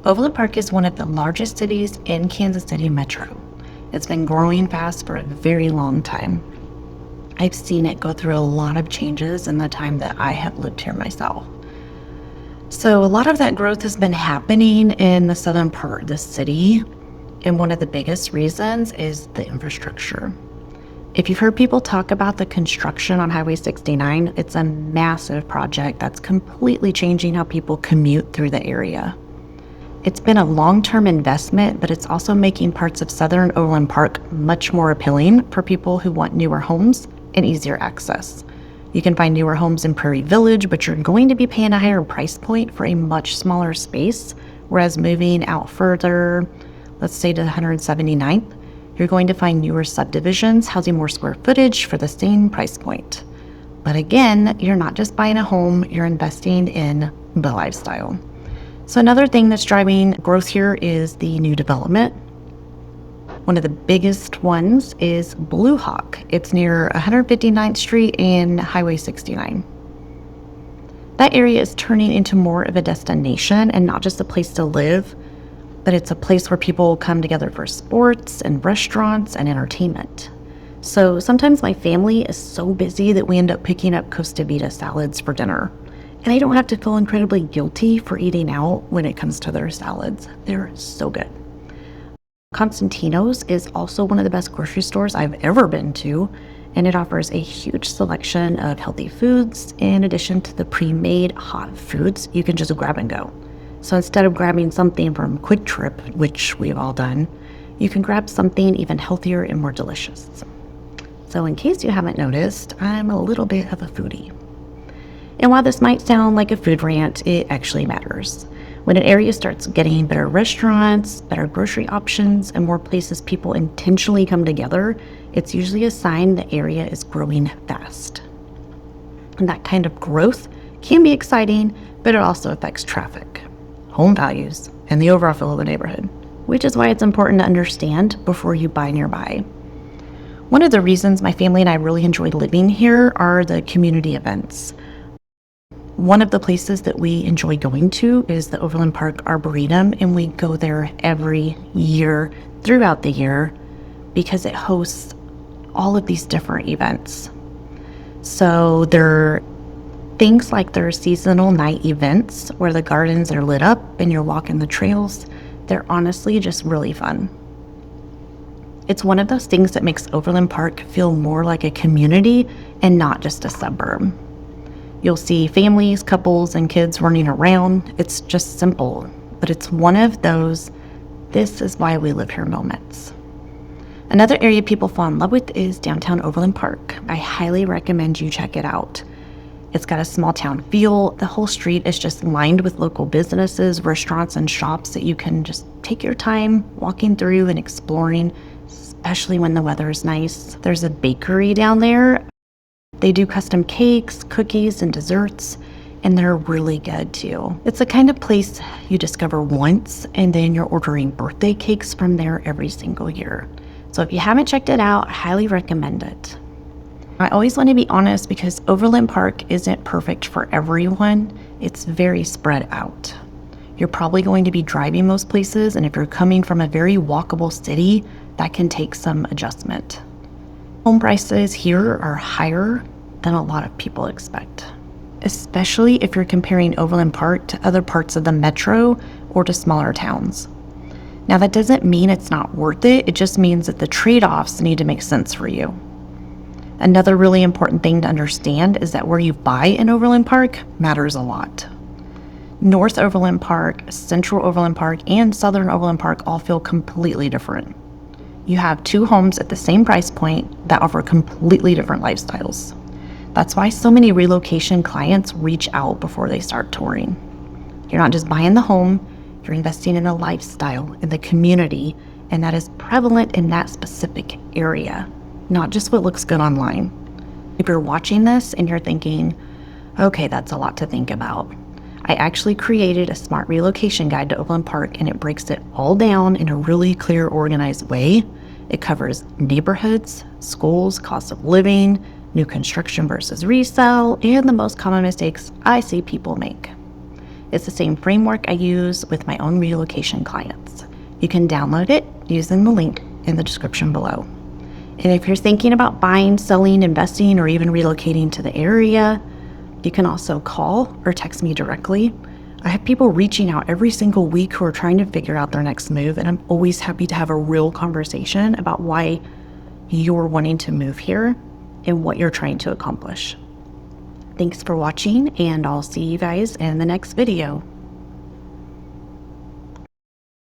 Overland Park is one of the largest cities in Kansas City Metro. It's been growing fast for a very long time. I've seen it go through a lot of changes in the time that I have lived here myself. So a lot of that growth has been happening in the southern part of the city, and one of the biggest reasons is the infrastructure. If you've heard people talk about the construction on Highway 69, it's a massive project that's completely changing how people commute through the area. It's been a long-term investment, but it's also making parts of Southern Overland Park much more appealing for people who want newer homes and easier access. You can find newer homes in Prairie Village, but you're going to be paying a higher price point for a much smaller space, whereas moving out further, let's say to the 179th, you're going to find newer subdivisions housing more square footage for the same price point. But again, you're not just buying a home, you're investing in the lifestyle. So another thing that's driving growth here is the new development. One of the biggest ones is Blue Hawk. It's near 159th Street and Highway 69. That area is turning into more of a destination and not just a place to live, but it's a place where people come together for sports and restaurants and entertainment. So sometimes my family is so busy that we end up picking up Costa Vida salads for dinner. And I don't have to feel incredibly guilty for eating out when it comes to their salads. They're so good. Constantino's is also one of the best grocery stores I've ever been to, and it offers a huge selection of healthy foods in addition to the pre-made hot foods you can just grab and go. So instead of grabbing something from Quick Trip, which we've all done, you can grab something even healthier and more delicious. So in case you haven't noticed, I'm a little bit of a foodie. And while this might sound like a food rant, it actually matters. When an area starts getting better restaurants, better grocery options, and more places people intentionally come together, it's usually a sign the area is growing fast. And that kind of growth can be exciting, but it also affects traffic, home values, and the overall feel of the neighborhood, which is why it's important to understand before you buy nearby. One of the reasons my family and I really enjoy living here are the community events. One of the places that we enjoy going to is the Overland Park Arboretum, and we go there every year throughout the year because it hosts all of these different events. So there are things like there are seasonal night events where the gardens are lit up and you're walking the trails. They're honestly just really fun. It's one of those things that makes Overland Park feel more like a community and not just a suburb. You'll see families, couples, and kids running around. It's just simple, but it's one of those, this is why we live here moments. Another area people fall in love with is downtown Overland Park. I highly recommend you check it out. It's got a small town feel. The whole street is just lined with local businesses, restaurants, and shops that you can just take your time walking through and exploring, especially when the weather is nice. There's a bakery down there. They do custom cakes, cookies, and desserts, and they're really good too. It's the kind of place you discover once, and then you're ordering birthday cakes from there every single year. So if you haven't checked it out, I highly recommend it. I always want to be honest because Overland Park isn't perfect for everyone. It's very spread out. You're probably going to be driving most places, and if you're coming from a very walkable city, that can take some adjustment. Home prices here are higher than a lot of people expect, especially if you're comparing Overland Park to other parts of the metro or to smaller towns. Now, that doesn't mean it's not worth it. It just means that the trade-offs need to make sense for you. Another really important thing to understand is that where you buy in Overland Park matters a lot. North Overland Park, Central Overland Park, and Southern Overland Park all feel completely different. You have two homes at the same price point that offer completely different lifestyles. That's why so many relocation clients reach out before they start touring. You're not just buying the home, you're investing in a lifestyle, in the community, and that is prevalent in that specific area, not just what looks good online. If you're watching this and you're thinking, okay, that's a lot to think about, I actually created a smart relocation guide to Overland Park, and it breaks it all down in a really clear, organized way. It covers neighborhoods, schools, cost of living, new construction versus resale, and the most common mistakes I see people make. It's the same framework I use with my own relocation clients. You can download it using the link in the description below. And if you're thinking about buying, selling, investing, or even relocating to the area, you can also call or text me directly. I have people reaching out every single week who are trying to figure out their next move, and I'm always happy to have a real conversation about why you're wanting to move here and what you're trying to accomplish. Thanks for watching, and I'll see you guys in the next video.